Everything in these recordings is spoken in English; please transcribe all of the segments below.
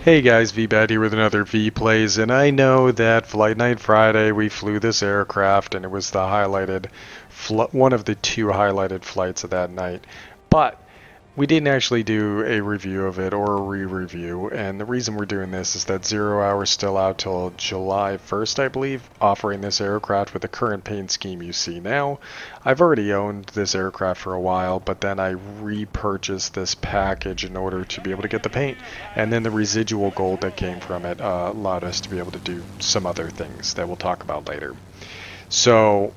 Hey guys, Veebat here with another V-Plays, and I know that Flight Night Friday we flew this aircraft and it was the highlighted, one of the two highlighted flights of that night, but we didn't actually do a review of it or a re-review, and the reason we're doing this is that 0 Hour is still out till July 1st, I believe, offering this aircraft with the current paint scheme you see now. I've already owned this aircraft for a while, but then I repurchased this package in order to be able to get the paint, and then the residual gold that came from it allowed us to be able to do some other things that we'll talk about later. So,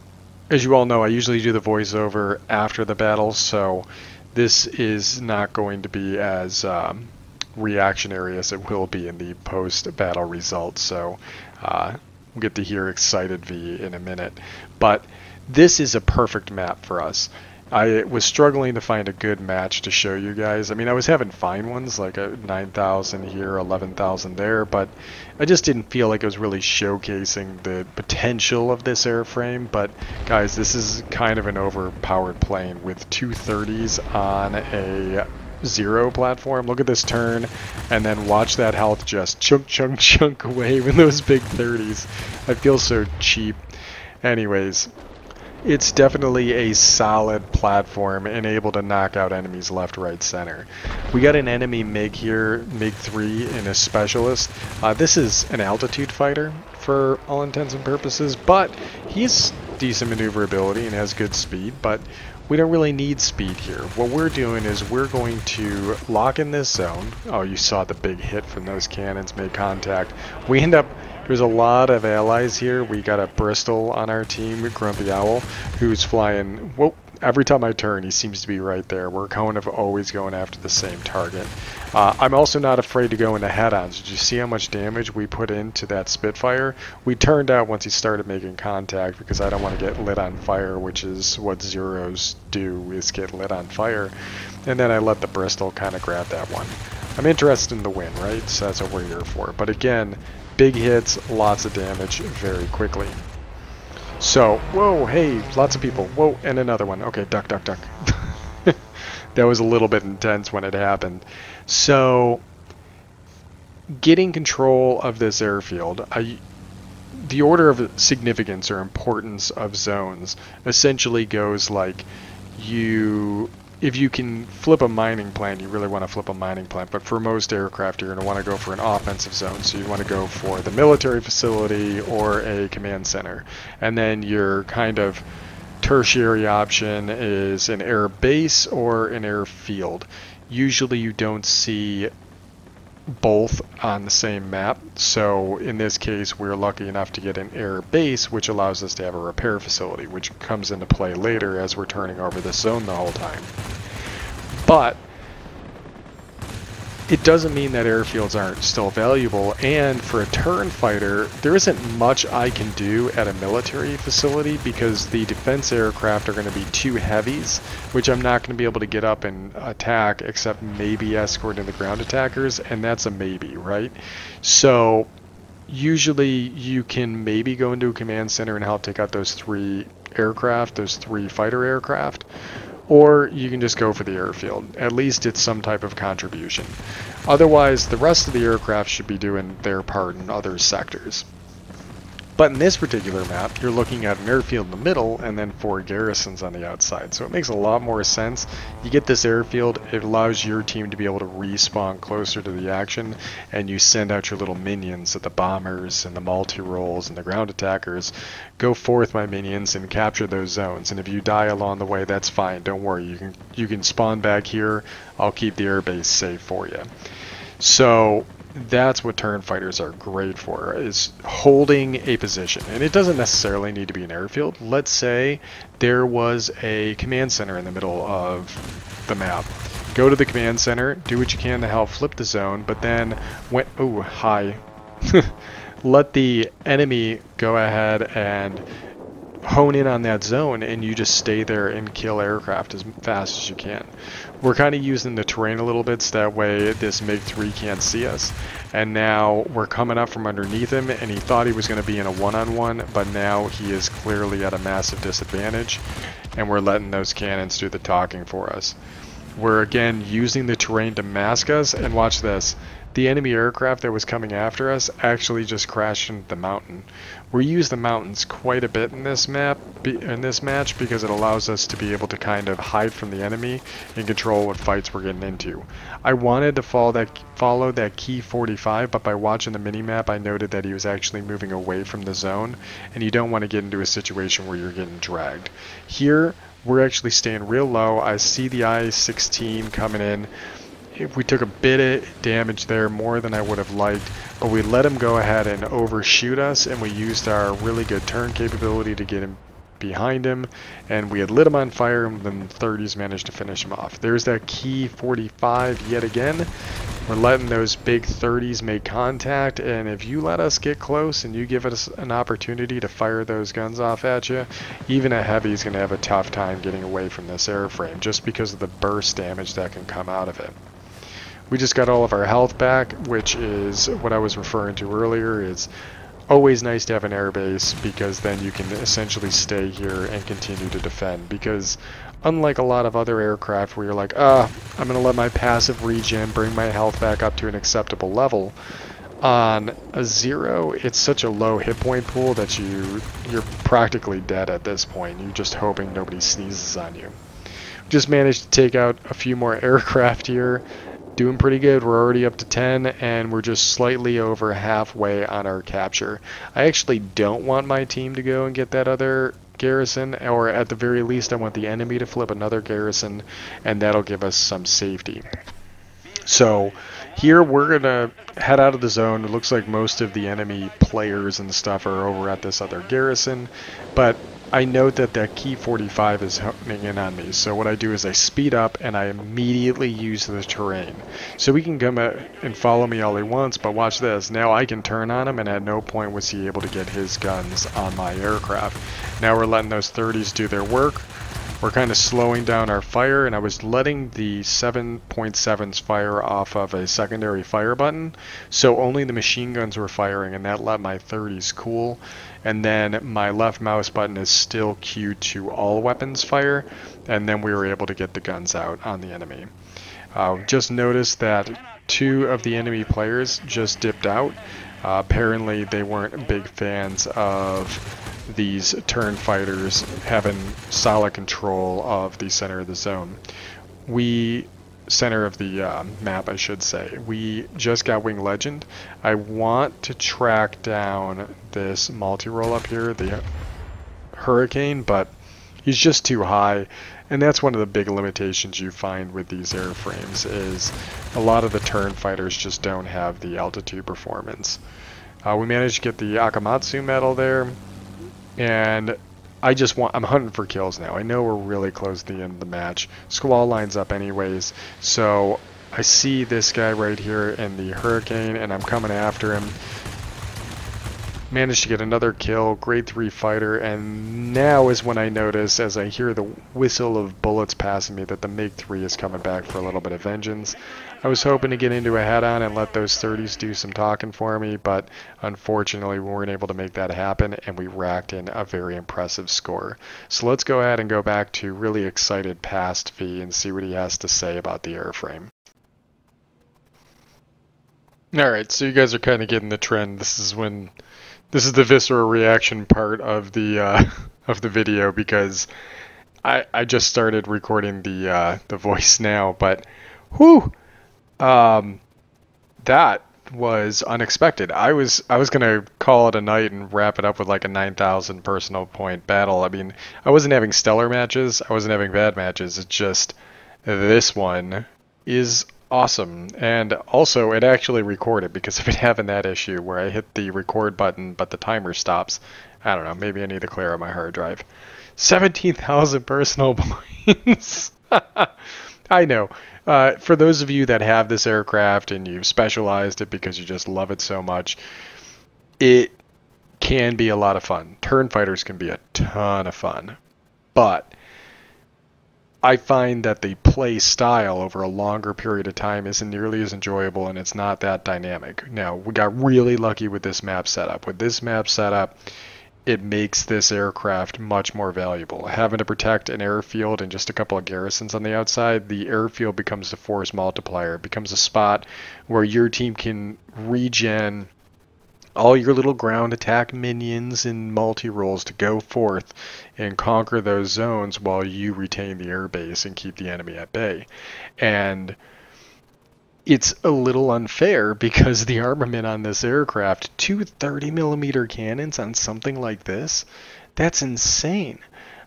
as you all know, I usually do the voiceover after the battle, so this is not going to be as reactionary as it will be in the post-battle results, so we'll get to hear Excited V in a minute. But this is a perfect map for us. I was struggling to find a good match to show you guys. I mean, I was having fine ones, like a 9,000 here, 11,000 there, but I just didn't feel like it was really showcasing the potential of this airframe. But guys, this is kind of an overpowered plane with 230s on a zero platform. Look at this turn, and then watch that health just chunk away with those big 30s. I feel so cheap. Anyways, it's definitely a solid platform and able to knock out enemies left, right, center. We got an enemy MiG here, MiG-3 in a specialist. This is an altitude fighter for all intents and purposes, but he's decent maneuverability and has good speed, but we don't really need speed here. What we're doing is we're going to lock in this zone. Oh, you saw the big hit from those cannons, made contact. We end up There's a lot of allies here. We got a Bristol on our team, Grumpy Owl, who's flying. Whoa, every time I turn, he seems to be right there. We're kind of always going after the same target. I'm also not afraid to go into head-ons. Did you see how much damage we put into that Spitfire? We turned out once he started making contact because I don't want to get lit on fire, which is what Zeros do, is get lit on fire. And then I let the Bristol kind of grab that one. I'm interested in the win, right? So that's what we're here for. But again, big hits, lots of damage very quickly. So, whoa, hey, lots of people. Whoa, and another one. Okay, duck. That was a little bit intense when it happened. So, getting control of this airfield, the order of significance or importance of zones essentially goes like if you can flip a mining plant, you really want to flip a mining plant, but for most aircraft you're going to want to go for an offensive zone, so you want to go for the military facility or a command center. And then your kind of tertiary option is an air base or an airfield. Usually you don't see both on the same map, so in this case we're lucky enough to get an air base, which allows us to have a repair facility, which comes into play later as we're turning over this zone the whole time. But it doesn't mean that airfields aren't still valuable, and for a turn fighter there isn't much I can do at a military facility because the defense aircraft are going to be two heavies, which I'm not going to be able to get up and attack except maybe escorting the ground attackers, and that's a maybe, right? So usually you can maybe go into a command center and help take out those three fighter aircraft, or you can just go for the airfield. At least it's some type of contribution. Otherwise, the rest of the aircraft should be doing their part in other sectors. But in this particular map, you're looking at an airfield in the middle and then 4 garrisons on the outside. So it makes a lot more sense. You get this airfield, it allows your team to be able to respawn closer to the action, and you send out your little minions at the bombers and the multi-rolls and the ground attackers. Go forth, my minions, and capture those zones. And if you die along the way, that's fine. Don't worry. You can spawn back here. I'll keep the airbase safe for you. So that's what turn fighters are great for, is holding a position. And it doesn't necessarily need to be an airfield. Let's say there was a command center in the middle of the map. Go to the command center, do what you can to help flip the zone, but then let the enemy go ahead and hone in on that zone, and you just stay there and kill aircraft as fast as you can. We're kind of using the terrain a little bit so that way this MiG-3 can't see us, and now we're coming up from underneath him, and he thought he was going to be in a one-on-one, but now he is clearly at a massive disadvantage, and we're letting those cannons do the talking for us. We're again using the terrain to mask us, and watch this. the enemy aircraft that was coming after us actually just crashed into the mountain. We use the mountains quite a bit in this match because it allows us to be able to kind of hide from the enemy and control what fights we're getting into. I wanted to follow that key 45, but by watching the minimap I noted that he was actually moving away from the zone, and you don't want to get into a situation where you're getting dragged. Here we're actually staying real low. I see the A6M3 coming in. We took a bit of damage there, more than I would have liked, but we let him go ahead and overshoot us, and we used our really good turn capability to get him behind him, and we had lit him on fire, and then the 30s managed to finish him off. There's that key 45 yet again. We're letting those big 30s make contact, and if you let us get close and you give us an opportunity to fire those guns off at you, even a heavy is going to have a tough time getting away from this airframe just because of the burst damage that can come out of it. We just got all of our health back, which is what I was referring to earlier. It's always nice to have an airbase because then you can essentially stay here and continue to defend. Because unlike a lot of other aircraft where you're like, I'm going to let my passive regen bring my health back up to an acceptable level, on a 0, it's such a low hit point pool that you're practically dead at this point. You're just hoping nobody sneezes on you. Just managed to take out a few more aircraft here. Doing pretty good. We're already up to 10, and we're just slightly over halfway on our capture. I actually don't want my team to go and get that other garrison, or at the very least I want the enemy to flip another garrison, and that'll give us some safety. So here we're gonna head out of the zone. It looks like most of the enemy players and stuff are over at this other garrison, but I note that that key 45 is honing in on me, so what I do is I speed up and I immediately use the terrain. So he can come and follow me all he wants, but watch this. Now I can turn on him, and at no point was he able to get his guns on my aircraft. Now we're letting those 30s do their work. We're kind of slowing down our fire, and I was letting the 7.7s fire off of a secondary fire button, so only the machine guns were firing, and that let my 30s cool. And then my left mouse button is still queued to all weapons fire, and then we were able to get the guns out on the enemy. Just noticed that 2 of the enemy players just dipped out. Apparently they weren't big fans of these turn fighters having solid control of the center of the zone. Center of the map, I should say. We just got Wing Legend. I want to track down this multi-roll up here, the Hurricane, but he's just too high, and that's one of the big limitations you find with these airframes, is a lot of the turn fighters just don't have the altitude performance. We managed to get the Akamatsu medal there, and I'm hunting for kills now. I know we're really close to the end of the match. Squall lines up anyways, so I see this guy right here in the Hurricane, and I'm coming after him. Managed to get another kill, grade 3 fighter, and now is when I notice, as I hear the whistle of bullets passing me, that the MiG-3 is coming back for a little bit of vengeance. I was hoping to get into a head-on and let those 30s do some talking for me, but unfortunately we weren't able to make that happen, and we racked in a very impressive score. So let's go ahead and go back to really excited past V and see what he has to say about the airframe. Alright, so you guys are kind of getting the trend. This is the visceral reaction part of the video, because I just started recording the voice now, but whew, that was unexpected. I was gonna call it a night and wrap it up with like a 9,000 personal point battle. I mean, I wasn't having stellar matches, I wasn't having bad matches. It's just this one is awesome, and also it actually recorded, because I've been having that issue where I hit the record button but the timer stops. I don't know, maybe I need to clear out my hard drive. 17,000 personal points. I know. For those of you that have this aircraft and you've specialized it because you just love it so much, it can be a lot of fun. Turn fighters can be a ton of fun, but I find that the play style over a longer period of time isn't nearly as enjoyable, and it's not that dynamic. Now, we got really lucky with this map setup. With this map setup, it makes this aircraft much more valuable. Having to protect an airfield and just a couple of garrisons on the outside, the airfield becomes the force multiplier. It becomes a spot where your team can regen all your little ground attack minions and multi-rolls to go forth and conquer those zones while you retain the airbase and keep the enemy at bay. And it's a little unfair because the armament on this aircraft, two 30mm cannons on something like this, that's insane.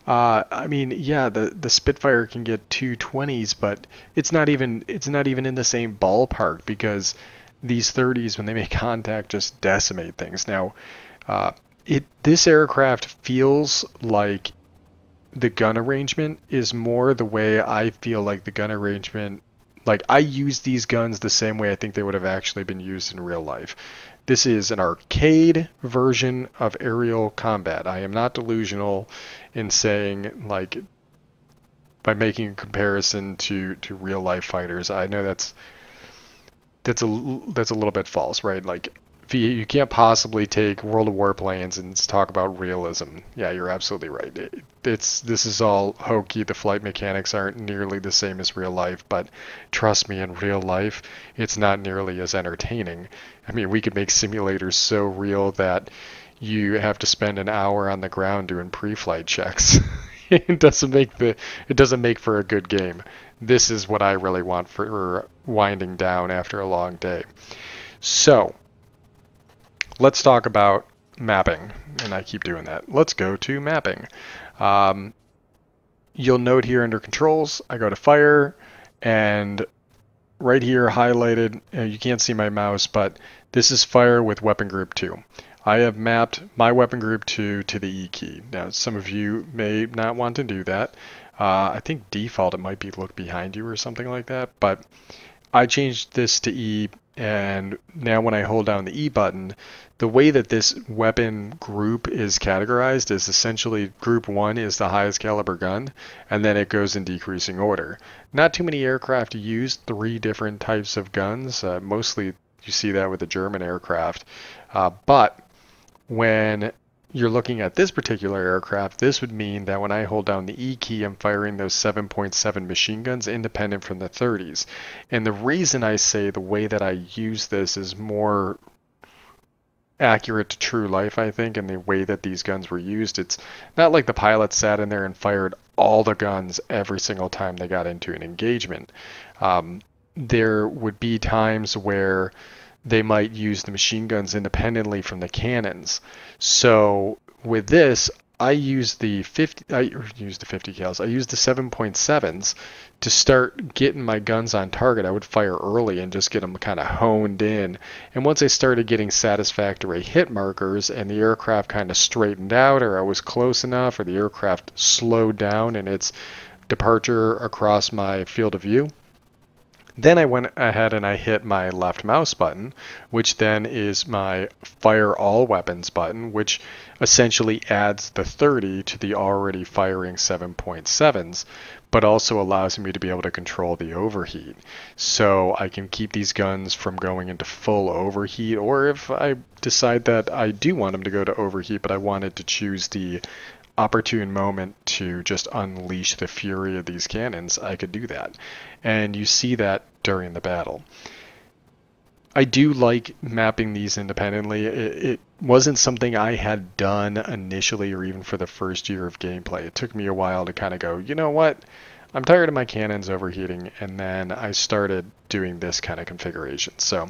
I mean, yeah, the Spitfire can get two 20s, but it's not even in the same ballpark because these 30s, when they make contact, just decimate things. Now, this aircraft feels like the gun arrangement is more the way I feel like the gun arrangement. Like, I use these guns the same way I think they would have actually been used in real life. This is an arcade version of aerial combat. I am not delusional in saying, like, by making a comparison to real life fighters. I know that's a little bit false, right? Like, you can't possibly take World of Warplanes and talk about realism. Yeah, you're absolutely right. This is all hokey. The flight mechanics aren't nearly the same as real life, but trust me, in real life, it's not nearly as entertaining. I mean, we could make simulators so real that you have to spend an hour on the ground doing pre-flight checks. It doesn't make for a good game. This is what I really want for winding down after a long day. So, let's talk about mapping, and I keep doing that. Let's go to mapping. You'll note here under controls, I go to fire, and right here highlighted, you can't see my mouse, but this is fire with weapon group 2. I have mapped my weapon group 2 to the E key. Now, some of you may not want to do that. I think default it might be look behind you or something like that, but I changed this to E, and now when I hold down the E button, the way that this weapon group is categorized is essentially group 1 is the highest caliber gun, and then it goes in decreasing order. Not too many aircraft use 3 different types of guns. Mostly you see that with the German aircraft, but when you're looking at this particular aircraft, this would mean that when I hold down the E key, I'm firing those 7.7 machine guns independent from the 30s. And the reason I say the way that I use this is more accurate to true life, I think, and the way that these guns were used. It's not like the pilots sat in there and fired all the guns every single time they got into an engagement. There would be times where they might use the machine guns independently from the cannons. So with this, I use the 50 cals. I use the 7.7s to start getting my guns on target. I would fire early and just get them kind of honed in. And once I started getting satisfactory hit markers and the aircraft kind of straightened out, or I was close enough, or the aircraft slowed down in its departure across my field of view, then I went ahead and I hit my left mouse button, which then is my fire all weapons button, which essentially adds the 30 to the already firing 7.7s, but also allows me to be able to control the overheat. So I can keep these guns from going into full overheat, or if I decide that I do want them to go to overheat, but I wanted to choose the opportune moment to just unleash the fury of these cannons, I could do that. And you see that during the battle. I do like mapping these independently. It wasn't something I had done initially or even for the first year of gameplay. It took me a while to kind of go, you know what? I'm tired of my cannons overheating, and then I started doing this kind of configuration. So,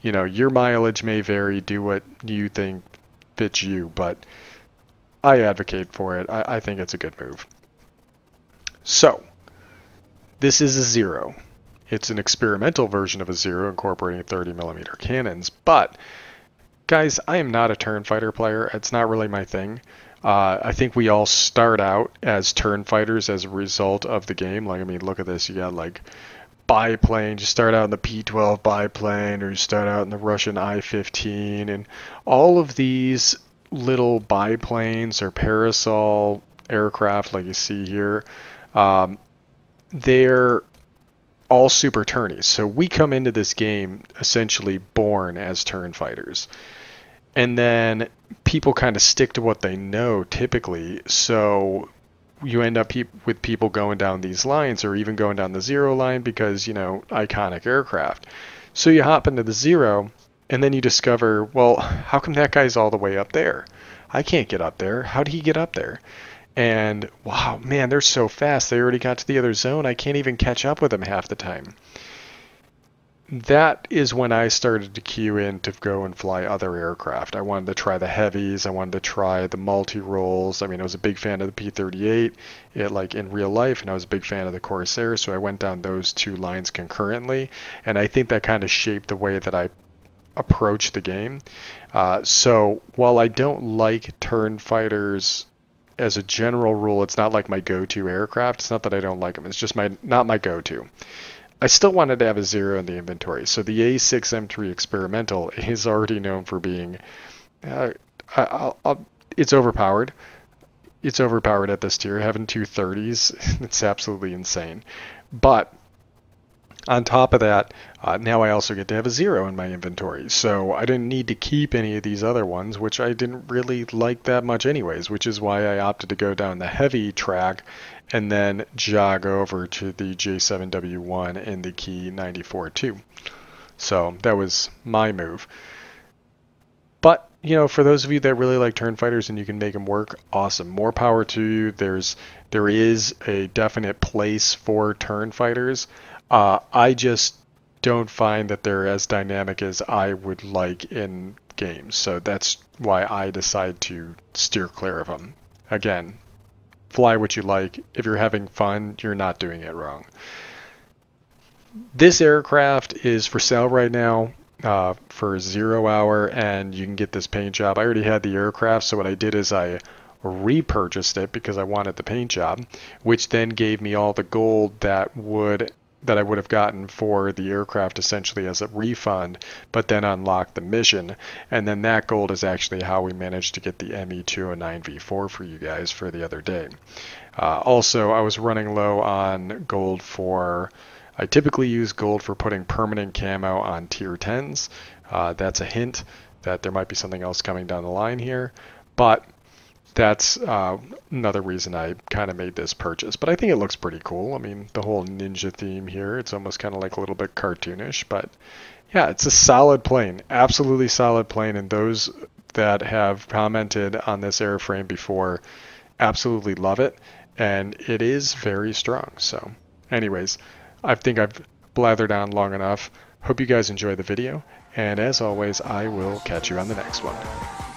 you know, your mileage may vary, do what you think fits you, but I advocate for it. I think it's a good move. So, this is a Zero. It's an experimental version of a Zero incorporating 30mm cannons, but guys, I am not a turn fighter player. It's not really my thing. I think we all start out as turn fighters as a result of the game. Like, I mean, look at this. You got like biplane. You start out in the P-12 biplane, or you start out in the Russian I-15, and all of these little biplanes or parasol aircraft like you see here, they're all super turnies. So we come into this game essentially born as turn fighters. And then people kind of stick to what they know typically. So you end up with people going down these lines or even going down the zero line because, you know, iconic aircraft. So you hop into the zero and then you discover, well, how come that guy's all the way up there? I can't get up there. How did he get up there? And wow, man, they're so fast. They already got to the other zone. I can't even catch up with them half the time. That is when I started to queue in to go and fly other aircraft. I wanted to try the heavies. I wanted to try the multi-roles. I mean, I was a big fan of the P-38, like in real life, and I was a big fan of the Corsair, so I went down those two lines concurrently, and I think that kind of shaped the way that I approach the game. So while I don't like turn fighters as a general rule, it's not like my go-to aircraft. It's not that I don't like them. It's just not my go-to. I still wanted to have a zero in the inventory. So the A6M3 experimental is already known for being, it's overpowered. It's overpowered at this tier. Having 230s, it's absolutely insane. But on top of that, now I also get to have a zero in my inventory. So I didn't need to keep any of these other ones, which I didn't really like that much anyways, which is why I opted to go down the heavy track and then jog over to the J7W1 and the Key 94-2. So that was my move. But, you know, for those of you that really like turn fighters and you can make them work, awesome. More power to you. There is a definite place for turn fighters. I just don't find that they're as dynamic as I would like in games. So that's why I decide to steer clear of them. Again, fly what you like. If you're having fun, you're not doing it wrong. This aircraft is for sale right now for 0 hour, and you can get this paint job. I already had the aircraft, so what I did is I repurchased it because I wanted the paint job, which then gave me all the gold that I would have gotten for the aircraft essentially as a refund, but then unlocked the mission. And then that gold is actually how we managed to get the ME209V4 for you guys for the other day. Also, I was running low on gold I typically use gold for putting permanent camo on tier 10s. That's a hint that there might be something else coming down the line here, but that's another reason I kind of made this purchase. But I think it looks pretty cool. I mean, the whole ninja theme here, it's almost kind of like a little bit cartoonish, but yeah, it's a solid plane, absolutely solid plane. And those that have commented on this airframe before absolutely love it, and it is very strong. So anyways, I think I've blathered on long enough. Hope you guys enjoy the video, and as always, I will catch you on the next one.